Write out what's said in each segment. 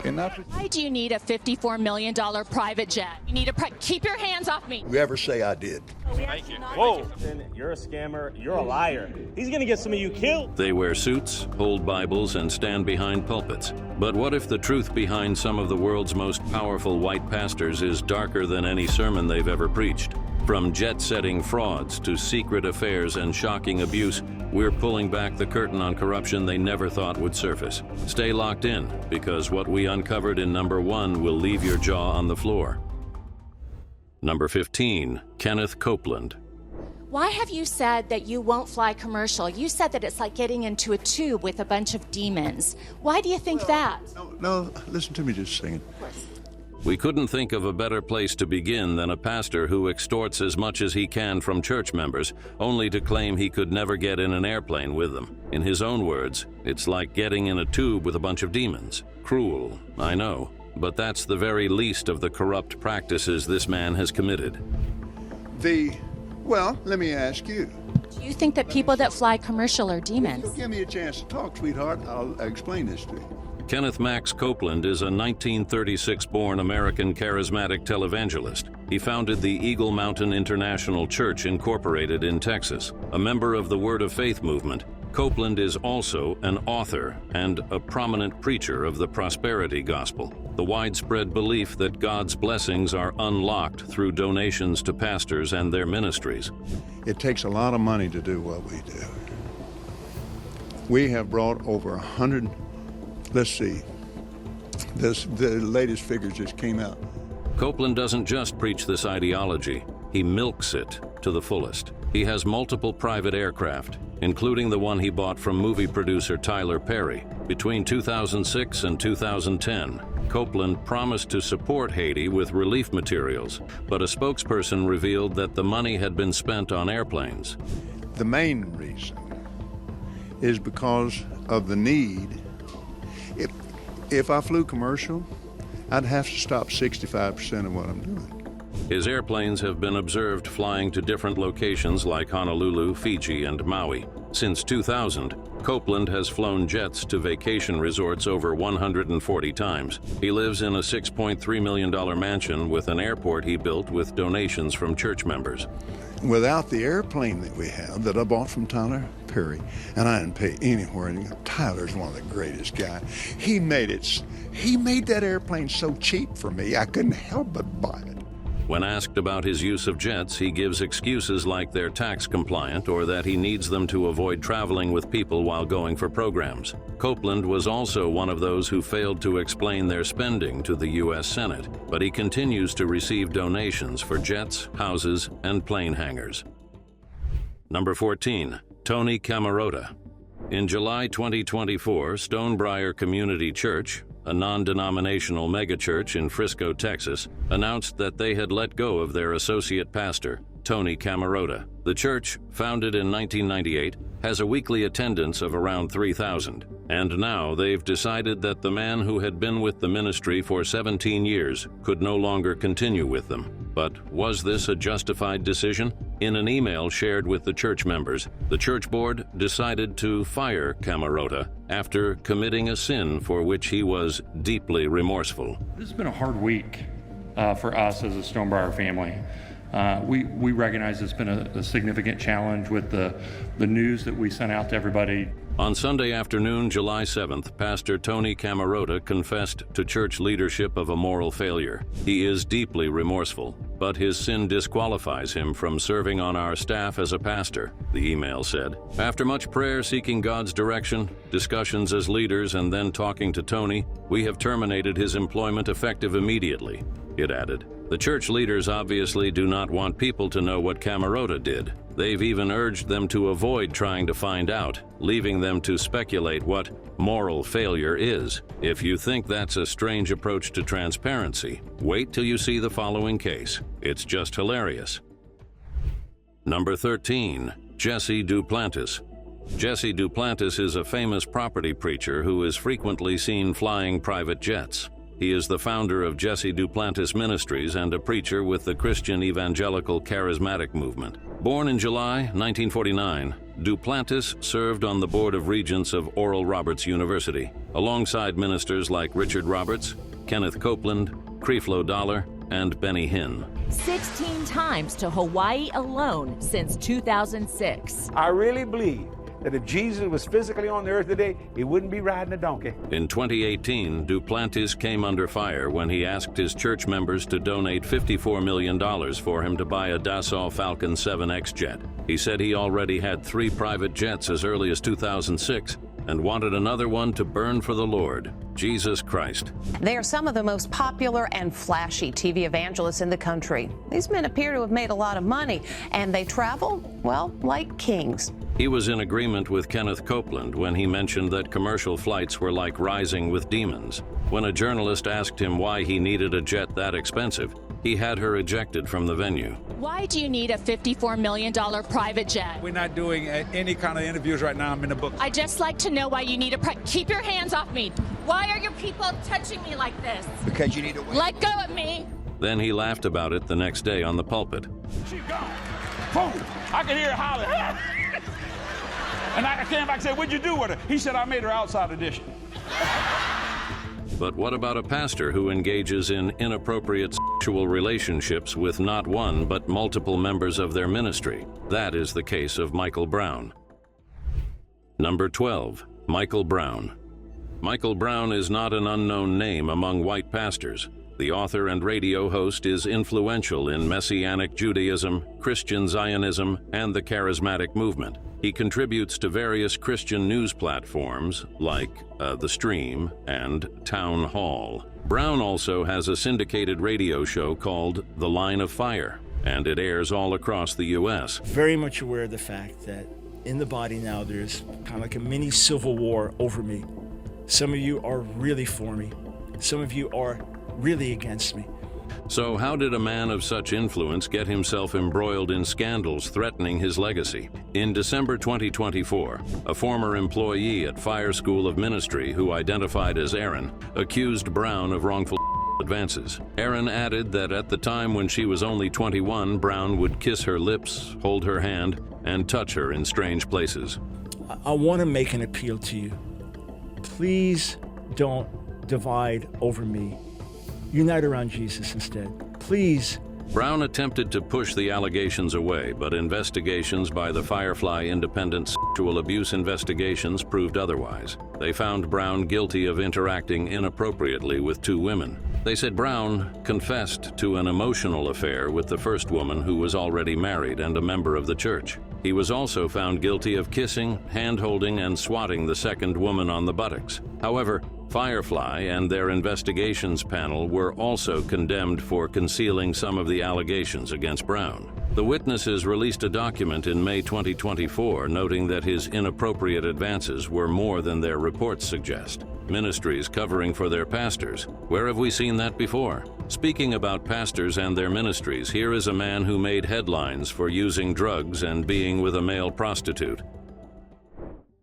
Why do you need a $54 million private jet? You need to keep your hands off me. You ever say I did? Thank you. Whoa. You're a scammer. You're a liar. He's going to get some of you killed. They wear suits, hold Bibles, and stand behind pulpits. But what if the truth behind some of the world's most powerful white pastors is darker than any sermon they've ever preached? From jet-setting frauds to secret affairs and shocking abuse, we're pulling back the curtain on corruption they never thought would surface. Stay locked in, because what we uncovered in number 1 will leave your jaw on the floor. Number 15, Kenneth Copeland. Why have you said that you won't fly commercial? You said that it's like getting into a tube with a bunch of demons. Why do you think that? No, listen to me just a second. We couldn't think of a better place to begin than a pastor who extorts as much as he can from church members, only to claim he could never get in an airplane with them. In his own words, it's like getting in a tube with a bunch of demons. Cruel, I know, but that's the very least of the corrupt practices this man has committed. Well, let me ask you. Do you think that people that fly commercial are demons? Give me a chance to talk, sweetheart. I'll explain this to you. Kenneth Max Copeland is a 1936-born American charismatic televangelist. He founded the Eagle Mountain International Church Incorporated in Texas. A member of the Word of Faith movement, Copeland is also an author and a prominent preacher of the prosperity gospel, the widespread belief that God's blessings are unlocked through donations to pastors and their ministries. It takes a lot of money to do what we do. We have brought over 100. Let's see. The latest figures just came out. Copeland doesn't just preach this ideology, he milks it to the fullest. He has multiple private aircraft, including the one he bought from movie producer Tyler Perry. Between 2006 and 2010, Copeland promised to support Haiti with relief materials, but a spokesperson revealed that the money had been spent on airplanes. The main reason is because of the need. If I flew commercial, I'd have to stop 65% of what I'm doing. His airplanes have been observed flying to different locations like Honolulu, Fiji, and Maui. Since 2000, Copeland has flown jets to vacation resorts over 140 times. He lives in a $6.3 million mansion with an airport he built with donations from church members. Without the airplane that we have, that I bought from Tyler Perry, and I didn't pay anywhere. And Tyler's one of the greatest guys. He made that airplane so cheap for me, I couldn't help but buy it. When asked about his use of jets, he gives excuses like they're tax compliant or that he needs them to avoid traveling with people while going for programs. Copeland was also one of those who failed to explain their spending to the U.S. Senate, but he continues to receive donations for jets, houses, and plane hangars. Number 14, Tony Camarota. In July 2024, Stonebriar Community Church, a non-denominational megachurch in Frisco, Texas, announced that they had let go of their associate pastor, Tony Camarota. The church, founded in 1998, has a weekly attendance of around 3,000. And now they've decided that the man who had been with the ministry for 17 years could no longer continue with them. But was this a justified decision? In an email shared with the church members, the church board decided to fire Camarota after committing a sin for which he was deeply remorseful. This has been a hard week for us as a Stonebriar family. We recognize it's been a significant challenge with the news that we sent out to everybody. On Sunday afternoon, July 7th, Pastor Tony Camarota confessed to church leadership of a moral failure. He is deeply remorseful, but his sin disqualifies him from serving on our staff as a pastor, the email said. After much prayer seeking God's direction, discussions as leaders, and then talking to Tony, we have terminated his employment effective immediately, it added. The church leaders obviously do not want people to know what Camarota did. They've even urged them to avoid trying to find out, leaving them to speculate what moral failure is. If you think that's a strange approach to transparency, wait till you see the following case. It's just hilarious. Number 13, Jesse Duplantis. Jesse Duplantis is a famous property preacher who is frequently seen flying private jets. He is the founder of Jesse Duplantis Ministries and a preacher with the Christian Evangelical Charismatic Movement. Born in July 1949, Duplantis served on the Board of Regents of Oral Roberts University, alongside ministers like Richard Roberts, Kenneth Copeland, Creflo Dollar, and Benny Hinn. 16 times to Hawaii alone since 2006. I really believe that if Jesus was physically on the earth today, he wouldn't be riding a donkey. In 2018, Duplantis came under fire when he asked his church members to donate $54 million for him to buy a Dassault Falcon 7X jet. He said he already had 3 private jets as early as 2006 and wanted another one to burn for the Lord, Jesus Christ. They are some of the most popular and flashy TV evangelists in the country. These men appear to have made a lot of money, and they travel, well, like kings. He was in agreement with Kenneth Copeland when he mentioned that commercial flights were like rising with demons. When a journalist asked him why he needed a jet that expensive, he had her ejected from the venue. Why do you need a $54 million private jet? We're not doing any kind of interviews right now. I'm in the book. I'd just like to know why you need a keep your hands off me. Why are your people touching me like this? Because you need to wait. Let go of me. Then he laughed about it the next day on the pulpit. She's gone. Boom. I can hear her holler. And I came back and said, what'd you do with her? He said, I made her outside edition. But what about a pastor who engages in inappropriate sexual relationships with not one but multiple members of their ministry? That is the case of Michael Brown. Number 12, Michael Brown. Michael Brown is not an unknown name among white pastors. The author and radio host is influential in Messianic Judaism, Christian Zionism, and the Charismatic movement. He contributes to various Christian news platforms like The Stream and Town Hall. Brown also has a syndicated radio show called The Line of Fire, and it airs all across the U.S. Very much aware of the fact that in the body now there's kind of like a mini civil war over me. Some of you are really for me. Some of you are really against me. So how did a man of such influence get himself embroiled in scandals threatening his legacy? In December 2024, a former employee at Fire School of Ministry who identified as Aaron accused Brown of wrongful advances. Aaron added that at the time when she was only 21, Brown would kiss her lips, hold her hand, and touch her in strange places. I want to make an appeal to you. Please don't divide over me. Unite around Jesus instead. Please. Brown attempted to push the allegations away, but investigations by the Firefly Independent Sexual Abuse Investigations proved otherwise. They found Brown guilty of interacting inappropriately with 2 women. They said Brown confessed to an emotional affair with the first woman who was already married and a member of the church. He was also found guilty of kissing, hand-holding, and swatting the second woman on the buttocks. However, Firefly and their investigations panel were also condemned for concealing some of the allegations against Brown. The witnesses released a document in May 2024 noting that his inappropriate advances were more than their reports suggest. Ministries covering for their pastors. Where have we seen that before? Speaking about pastors and their ministries, here is a man who made headlines for using drugs and being with a male prostitute.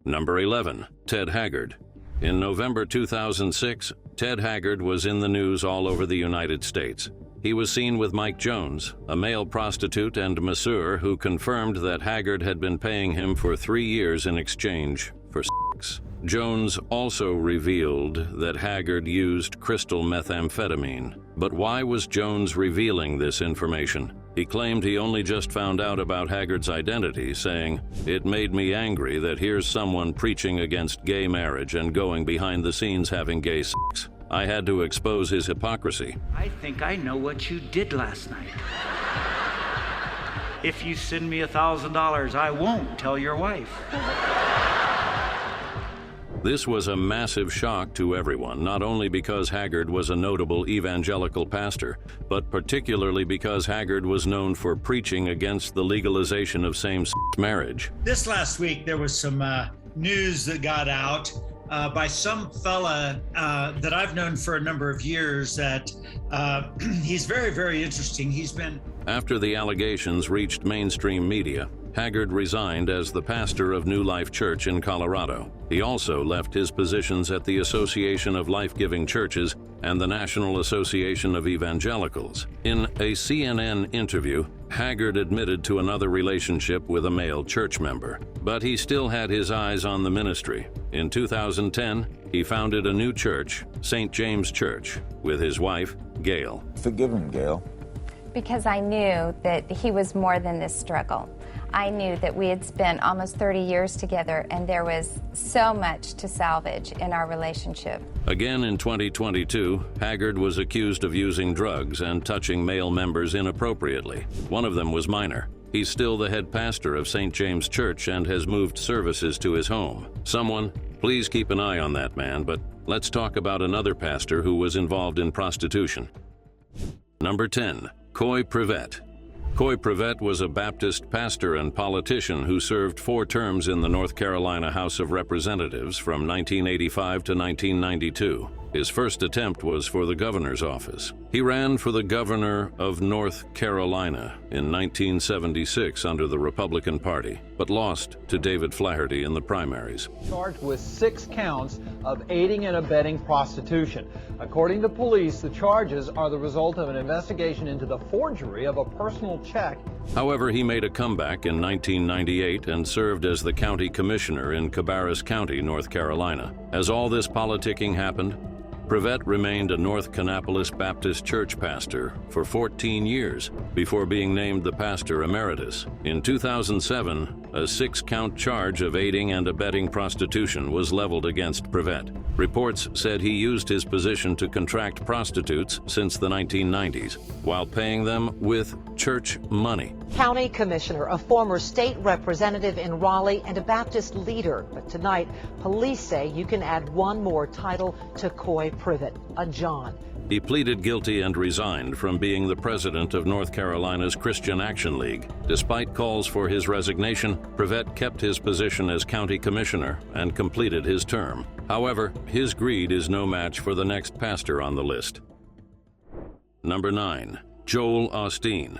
Number 11, Ted Haggard. In November 2006, Ted Haggard was in the news all over the United States. He was seen with Mike Jones, a male prostitute and masseur who confirmed that Haggard had been paying him for 3 years in exchange for sex. Jones also revealed that Haggard used crystal methamphetamine. But why was Jones revealing this information? He claimed he only just found out about Haggard's identity, saying, "It made me angry that here's someone preaching against gay marriage and going behind the scenes having gay sex. I had to expose his hypocrisy." I think I know what you did last night. If you send me $1,000, I won't tell your wife. This was a massive shock to everyone, not only because Haggard was a notable evangelical pastor, but particularly because Haggard was known for preaching against the legalization of same-sex marriage. This last week, there was some news that got out by some fella that I've known for a number of years that he's very, very interesting. After the allegations reached mainstream media, Haggard resigned as the pastor of New Life Church in Colorado. He also left his positions at the Association of Life-Giving Churches and the National Association of Evangelicals. In a CNN interview, Haggard admitted to another relationship with a male church member, but he still had his eyes on the ministry. In 2010, he founded a new church, St. James Church, with his wife, Gail. Forgive him, Gail. Because I knew that he was more than this struggle. I knew that we had spent almost 30 years together, and there was so much to salvage in our relationship. Again in 2022, Haggard was accused of using drugs and touching male members inappropriately. One of them was minor. He's still the head pastor of St. James Church and has moved services to his home. Someone, please keep an eye on that man, but let's talk about another pastor who was involved in prostitution. Number 10, Coy Privet. Coy Privet was a Baptist pastor and politician who served 4 terms in the North Carolina House of Representatives from 1985 to 1992. His first attempt was for the governor's office. He ran for the governor of North Carolina in 1976 under the Republican Party, but lost to David Flaherty in the primaries. Charged with 6 counts of aiding and abetting prostitution. According to police, the charges are the result of an investigation into the forgery of a personal check. However, he made a comeback in 1998 and served as the county commissioner in Cabarrus County, North Carolina. As all this politicking happened, Privet remained a North Kannapolis Baptist Church pastor for 14 years before being named the pastor emeritus. In 2007, a 6-count charge of aiding and abetting prostitution was leveled against Privet. Reports said he used his position to contract prostitutes since the 1990s while paying them with church money. County commissioner, a former state representative in Raleigh, and a Baptist leader. But tonight, police say you can add one more title to Coy Privet, a John. He pleaded guilty and resigned from being the president of North Carolina's Christian Action League. Despite calls for his resignation, Privet kept his position as county commissioner and completed his term. However, his greed is no match for the next pastor on the list. Number 9, Joel Osteen.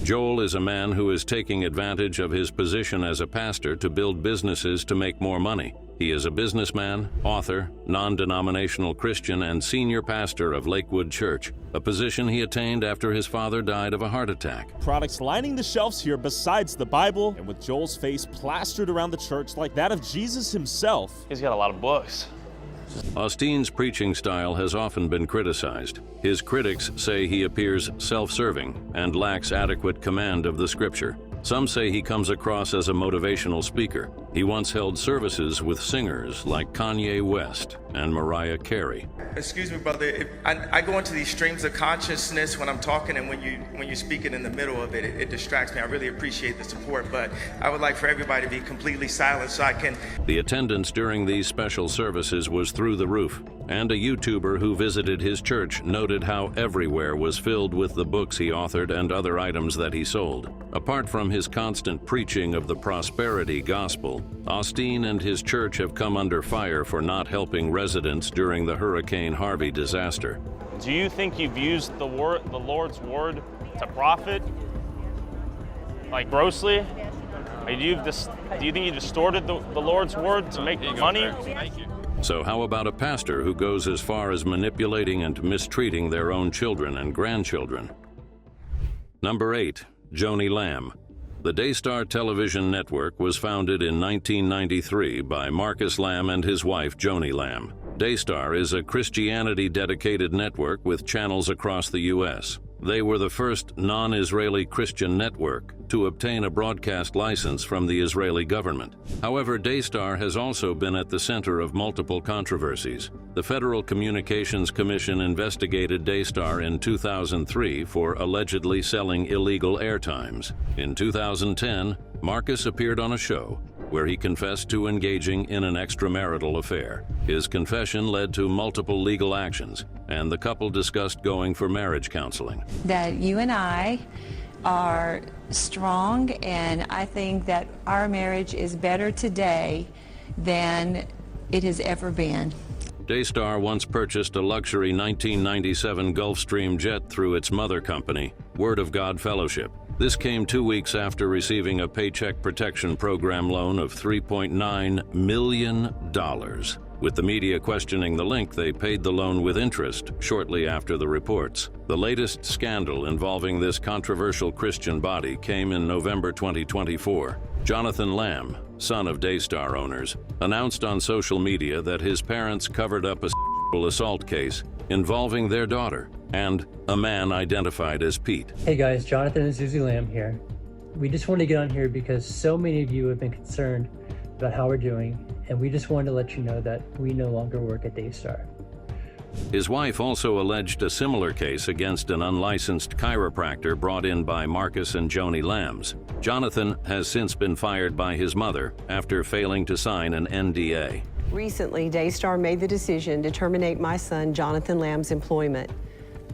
Joel is a man who is taking advantage of his position as a pastor to build businesses to make more money. He is a businessman, author, non-denominational Christian, and senior pastor of Lakewood Church, a position he attained after his father died of a heart attack. Products lining the shelves here besides the Bible, and with Joel's face plastered around the church like that of Jesus himself. He's got a lot of books. Osteen's preaching style has often been criticized. His critics say he appears self-serving and lacks adequate command of the scripture. Some say he comes across as a motivational speaker. He once held services with singers like Kanye West and Mariah Carey. Excuse me, brother. I go into these streams of consciousness when I'm talking, and when you speak it in the middle of it, it distracts me. I really appreciate the support, but I would like for everybody to be completely silent so I can... The attendance during these special services was through the roof, and a YouTuber who visited his church noted how everywhere was filled with the books he authored and other items that he sold. Apart from his constant preaching of the prosperity gospel, Osteen and his church have come under fire for not helping residents during the Hurricane Harvey disaster. Do you think you've used the Lord's word to profit, like grossly? Do you think you distorted the Lord's word to make money? So how about a pastor who goes as far as manipulating and mistreating their own children and grandchildren? Number 8, Joni Lamb. The Daystar Television Network was founded in 1993 by Marcus Lamb and his wife, Joni Lamb. Daystar is a Christianity-dedicated network with channels across the U.S. They were the first non-Israeli Christian network to obtain a broadcast license from the Israeli government. However, Daystar has also been at the center of multiple controversies. The Federal Communications Commission investigated Daystar in 2003 for allegedly selling illegal airtimes. In 2010, Marcus appeared on a show where he confessed to engaging in an extramarital affair. His confession led to multiple legal actions, and the couple discussed going for marriage counseling. That you and I are strong, and I think that our marriage is better today than it has ever been. Daystar once purchased a luxury 1997 Gulfstream jet through its mother company, Word of God Fellowship. This came 2 weeks after receiving a Paycheck Protection Program loan of $3.9 million. With the media questioning the link, they paid the loan with interest shortly after the reports. The latest scandal involving this controversial Christian body came in November 2024. Jonathan Lamb, son of Daystar owners, announced on social media that his parents covered up a sexual assault case involving their daughter and a man identified as Pete. Hey guys, Jonathan and Susie Lamb here. We just wanted to get on here because so many of you have been concerned about how we're doing, and we just wanted to let you know that we no longer work at Daystar. His wife also alleged a similar case against an unlicensed chiropractor brought in by Marcus and Joni Lambs. Jonathan has since been fired by his mother after failing to sign an NDA. Recently, Daystar made the decision to terminate my son Jonathan Lamb's employment.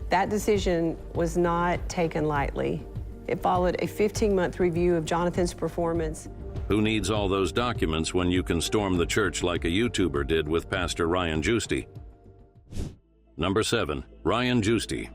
That decision was not taken lightly. It followed a 15-month review of Jonathan's performance. Who needs all those documents when you can storm the church like a YouTuber did with Pastor Ryan Giusti? Number 7, Ryan Giusti.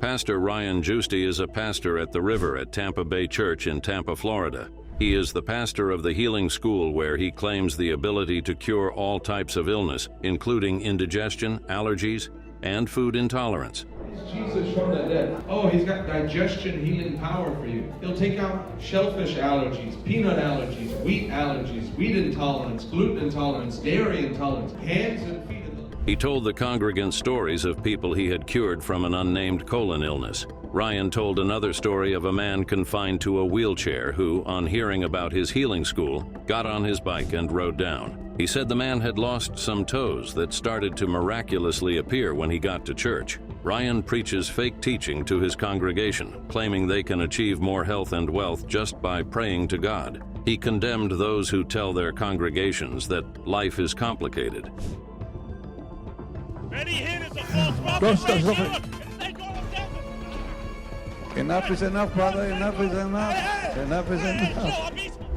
Pastor Ryan Giusti is a pastor at the River at Tampa Bay Church in Tampa, Florida. He is the pastor of the Healing School, where he claims the ability to cure all types of illness, including indigestion, allergies, and food intolerance. Jesus from the dead. Oh, he's got digestion healing power for you. He'll take out shellfish allergies, peanut allergies, wheat intolerance, gluten intolerance, dairy intolerance, hands and feet. He told the congregants stories of people he had cured from an unnamed colon illness. Ryan told another story of a man confined to a wheelchair who, on hearing about his healing school, got on his bike and rode down. He said the man had lost some toes that started to miraculously appear when he got to church. Ryan preaches fake teaching to his congregation, claiming they can achieve more health and wealth just by praying to God. He condemned those who tell their congregations that life is complicated. Enough is enough, brother. Enough is enough. Enough is enough.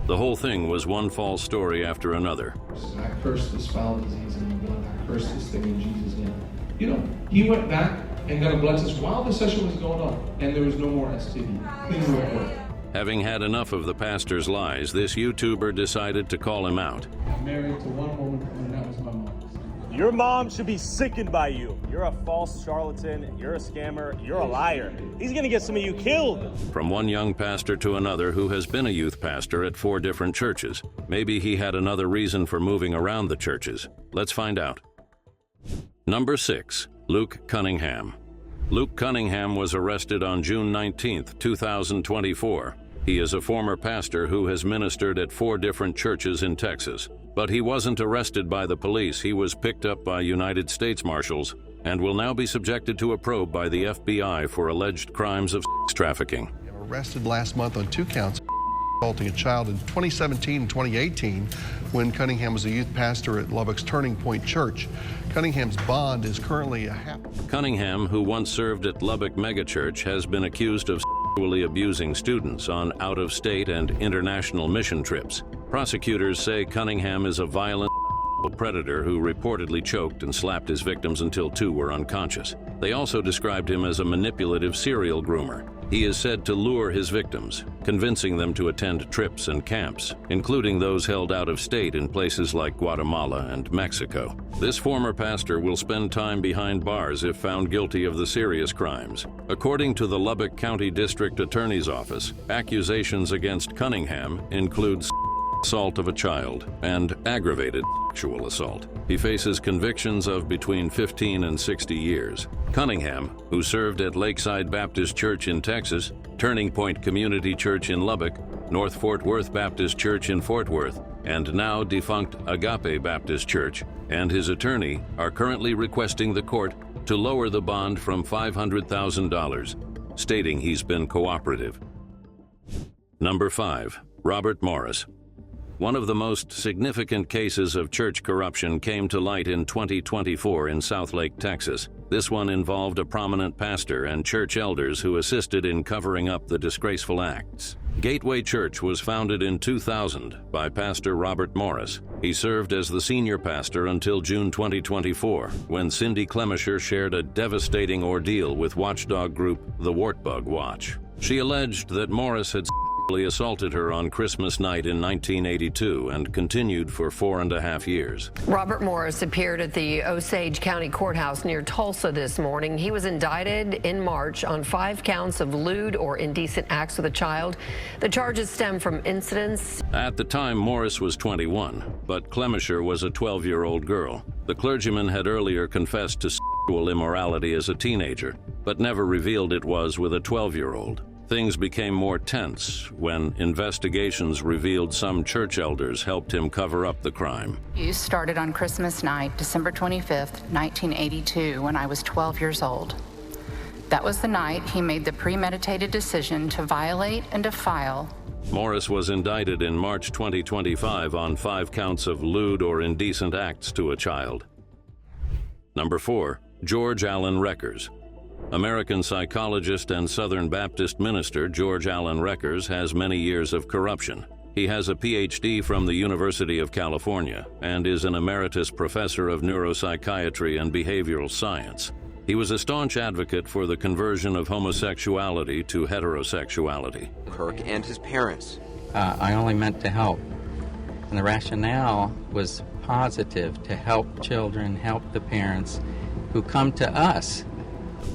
The whole thing was one false story after another. I cursed this foul disease in the blood. I cursed this thing in Jesus' name. You know, he went back and got a blood test while the session was going on, and there was no more STD. Clean report. Having had enough of the pastor's lies, this YouTuber decided to call him out. I'm married to one woman, and that was my mom. Your mom should be sickened by you. You're a false charlatan, you're a scammer, you're a liar. He's gonna get some of you killed. From one young pastor to another who has been a youth pastor at 4 different churches. Maybe he had another reason for moving around the churches. Let's find out. Number 6, Luke Cunningham. Luke Cunningham was arrested on June 19, 2024. He is a former pastor who has ministered at 4 different churches in Texas. But he wasn't arrested by the police. He was picked up by United States Marshals and will now be subjected to a probe by the FBI for alleged crimes of sex trafficking. Arrested last month on 2 counts of assaulting a child in 2017 and 2018 when Cunningham was a youth pastor at Lubbock's Turning Point Church. Cunningham's bond is currently Cunningham, who once served at Lubbock Megachurch, has been accused of sexually abusing students on out-of-state and international mission trips. Prosecutors say Cunningham is a violent predator who reportedly choked and slapped his victims until 2 were unconscious. They also described him as a manipulative serial groomer. He is said to lure his victims, convincing them to attend trips and camps, including those held out of state in places like Guatemala and Mexico. This former pastor will spend time behind bars if found guilty of the serious crimes. According to the Lubbock County District Attorney's Office, accusations against Cunningham include assault of a child and aggravated sexual assault. He faces convictions of between 15 and 60 years. Cunningham, who served at Lakeside Baptist Church in Texas, Turning Point Community Church in Lubbock, North Fort Worth Baptist Church in Fort Worth, and now defunct Agape Baptist Church, and his attorney are currently requesting the court to lower the bond from $500,000, stating he's been cooperative. Number 5, Robert Morris. One of the most significant cases of church corruption came to light in 2024 in Southlake, Texas. This one involved a prominent pastor and church elders who assisted in covering up the disgraceful acts. Gateway Church was founded in 2000 by Pastor Robert Morris. He served as the senior pastor until June 2024, when Cindy Clemisher shared a devastating ordeal with watchdog group The Wartbug Watch. She alleged that Morris had sexually assaulted her on Christmas night in 1982 and continued for 4.5 years. Robert Morris appeared at the Osage County Courthouse near Tulsa this morning. He was indicted in March on 5 counts of lewd or indecent acts with a child. The charges stem from incidents. At the time, Morris was 21, but Clemisher was a 12-year-old girl. The clergyman had earlier confessed to sexual immorality as a teenager, but never revealed it was with a 12-year-old. Things became more tense when investigations revealed some church elders helped him cover up the crime. Abuse started on Christmas night, December 25th, 1982, when I was 12 years old. That was the night he made the premeditated decision to violate and defile. Morris was indicted in March 2025 on 5 counts of lewd or indecent acts to a child. Number 4, George Allen Reckers. American psychologist and Southern Baptist minister George Allen Reckers has many years of corruption. He has a PhD from the University of California and is an emeritus professor of neuropsychiatry and behavioral science. He was a staunch advocate for the conversion of homosexuality to heterosexuality. Kirk and his parents. I only meant to help. And the rationale was positive, to help children, help the parents who come to us.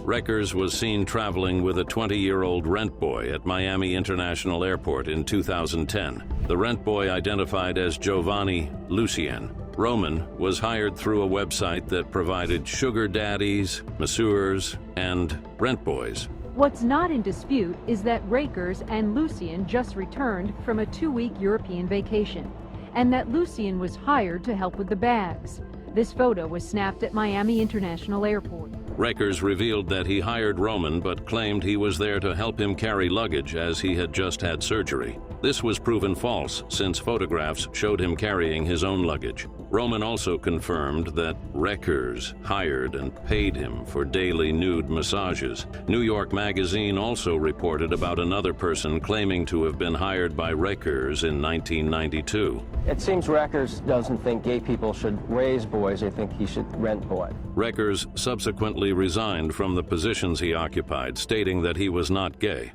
Reckers was seen traveling with a 20-year-old rent boy at Miami International Airport in 2010. The rent boy, identified as Giovanni Lucien Roman, was hired through a website that provided sugar daddies, masseurs, and rent boys. What's not in dispute is that Reckers and Lucien just returned from a 2-week European vacation, and that Lucien was hired to help with the bags. This photo was snapped at Miami International Airport. Reckers revealed that he hired Roman but claimed he was there to help him carry luggage as he had just had surgery. This was proven false since photographs showed him carrying his own luggage. Roman also confirmed that Reckers hired and paid him for daily nude massages. New York Magazine also reported about another person claiming to have been hired by Reckers in 1992. It seems Reckers doesn't think gay people should raise boys. They think he should rent boys. Reckers subsequently resigned from the positions he occupied, stating that he was not gay.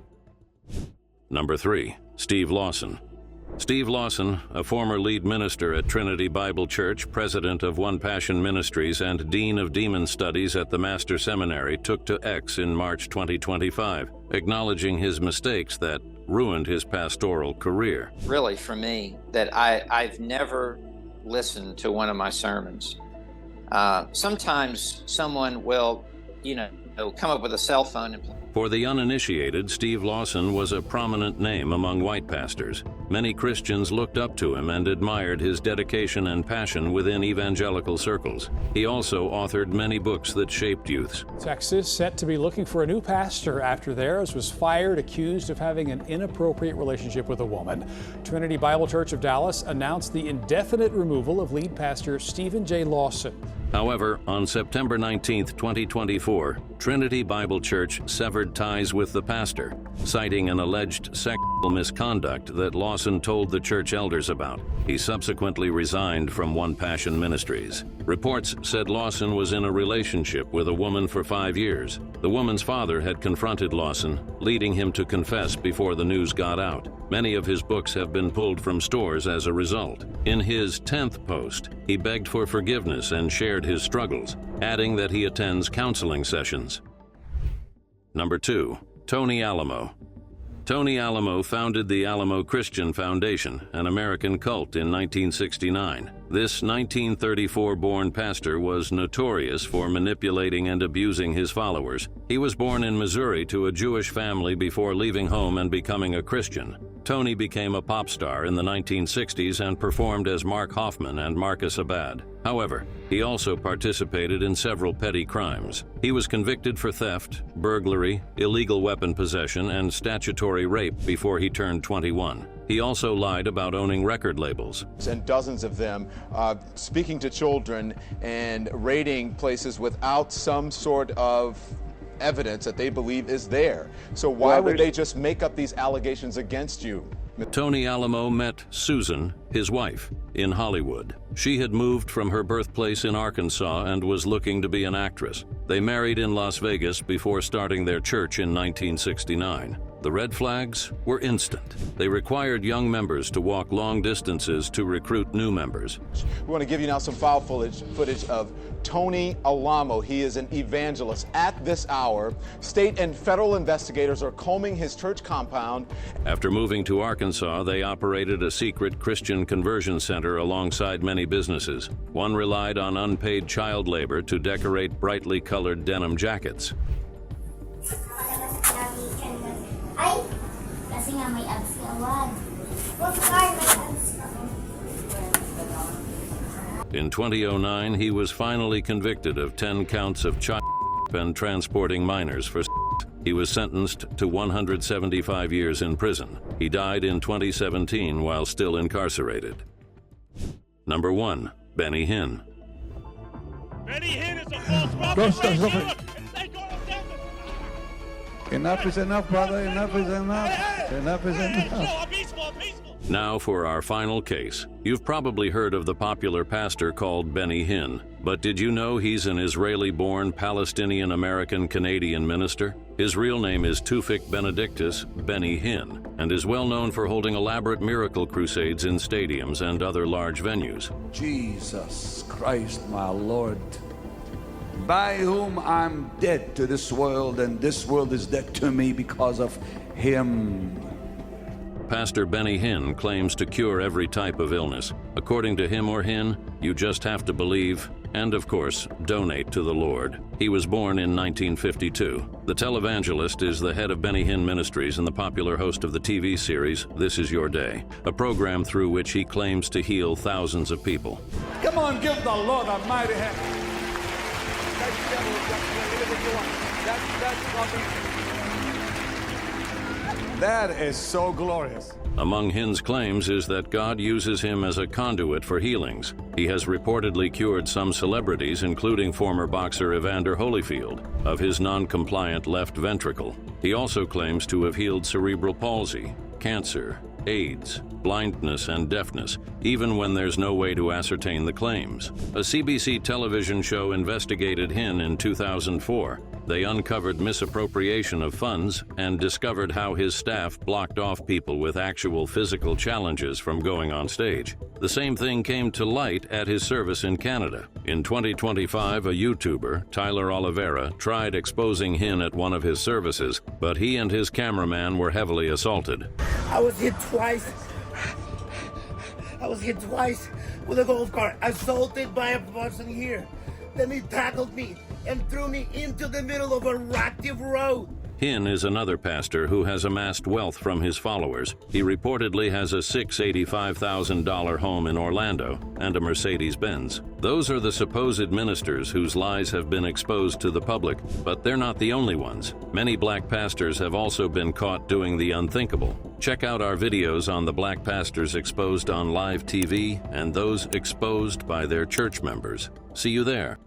Number 3, Steve Lawson. Steve Lawson, a former lead minister at Trinity Bible Church, president of One Passion Ministries, and dean of demon studies at the Master Seminary, took to X in March 2025, acknowledging his mistakes that ruined his pastoral career. Really, for me, that I've never listened to one of my sermons. Sometimes someone will, come up with a cell phone and For the uninitiated, Steve Lawson was a prominent name among white pastors. Many Christians looked up to him and admired his dedication and passion within evangelical circles. He also authored many books that shaped youths. Texas set to be looking for a new pastor after theirs was fired, accused of having an inappropriate relationship with a woman. Trinity Bible Church of Dallas announced the indefinite removal of lead pastor Stephen J. Lawson. However, on September 19, 2024, Trinity Bible Church severed ties with the pastor, citing an alleged sexual misconduct that Lawson told the church elders about. He subsequently resigned from One Passion Ministries. Reports said Lawson was in a relationship with a woman for 5 years. The woman's father had confronted Lawson, leading him to confess before the news got out. Many of his books have been pulled from stores as a result. In his 10th post, he begged for forgiveness and shared his struggles, adding that he attends counseling sessions. Number 2, Tony Alamo. Tony Alamo founded the Alamo Christian Foundation, an American cult, in 1969. This 1934-born pastor was notorious for manipulating and abusing his followers. He was born in Missouri to a Jewish family before leaving home and becoming a Christian. Tony became a pop star in the 1960s and performed as Mark Hoffman and Marcus Abad. However, he also participated in several petty crimes. He was convicted for theft, burglary, illegal weapon possession, and statutory rape before he turned 21. He also lied about owning record labels. And dozens of them speaking to children and raiding places without some sort of evidence that they believe is there. So why would they just make up these allegations against you? Tony Alamo met Susan, his wife, in Hollywood. She had moved from her birthplace in Arkansas and was looking to be an actress. They married in Las Vegas before starting their church in 1969. The red flags were instant. They required young members to walk long distances to recruit new members. We want to give you now some file footage of Tony Alamo. He is an evangelist. At this hour, state and federal investigators are combing his church compound. After moving to Arkansas, they operated a secret Christian conversion center alongside many businesses. One relied on unpaid child labor to decorate brightly colored denim jackets. Ay, kasi nga may abs ka, wag. Wag car, may abs ka. In 2009, he was finally convicted of 10 counts of child and transporting minors for sex. He was sentenced to 175 years in prison. He died in 2017 while still incarcerated. Number 1, Benny Hinn. Benny Hinn is a false prophet. Enough is enough, brother. Enough is enough. Enough is enough. Now for our final case. You've probably heard of the popular pastor called Benny Hinn, but did you know he's an Israeli-born Palestinian-American-Canadian minister? His real name is Tufik Benedictus Benny Hinn, and is well known for holding elaborate miracle crusades in stadiums and other large venues. Jesus Christ, my Lord, by whom I'm dead to this world, and this world is dead to me because of him. Pastor Benny Hinn claims to cure every type of illness. According to him or Hinn, you just have to believe and, of course, donate to the Lord. He was born in 1952. The televangelist is the head of Benny Hinn Ministries and the popular host of the TV series This Is Your Day, a program through which he claims to heal thousands of people. Come on, give the Lord a mighty hand. That is so glorious. Among Hinn's claims is that God uses him as a conduit for healings. He has reportedly cured some celebrities, including former boxer Evander Holyfield, of his non-compliant left ventricle. He also claims to have healed cerebral palsy, cancer, AIDS, blindness, and deafness, even when there's no way to ascertain the claims. A CBC television show investigated Hinn in 2004. They uncovered misappropriation of funds and discovered how his staff blocked off people with actual physical challenges from going on stage. The same thing came to light at his service in Canada. In 2025, a YouTuber, Tyler Oliveira, tried exposing Hinn at one of his services, but he and his cameraman were heavily assaulted. I was hit twice. I was hit twice with a golf cart, assaulted by a person here. Then he tackled me and threw me into the middle of a active road. Hinn is another pastor who has amassed wealth from his followers. He reportedly has a $685,000 home in Orlando and a Mercedes-Benz. Those are the supposed ministers whose lies have been exposed to the public, but they're not the only ones. Many black pastors have also been caught doing the unthinkable. Check out our videos on the black pastors exposed on live TV and those exposed by their church members. See you there.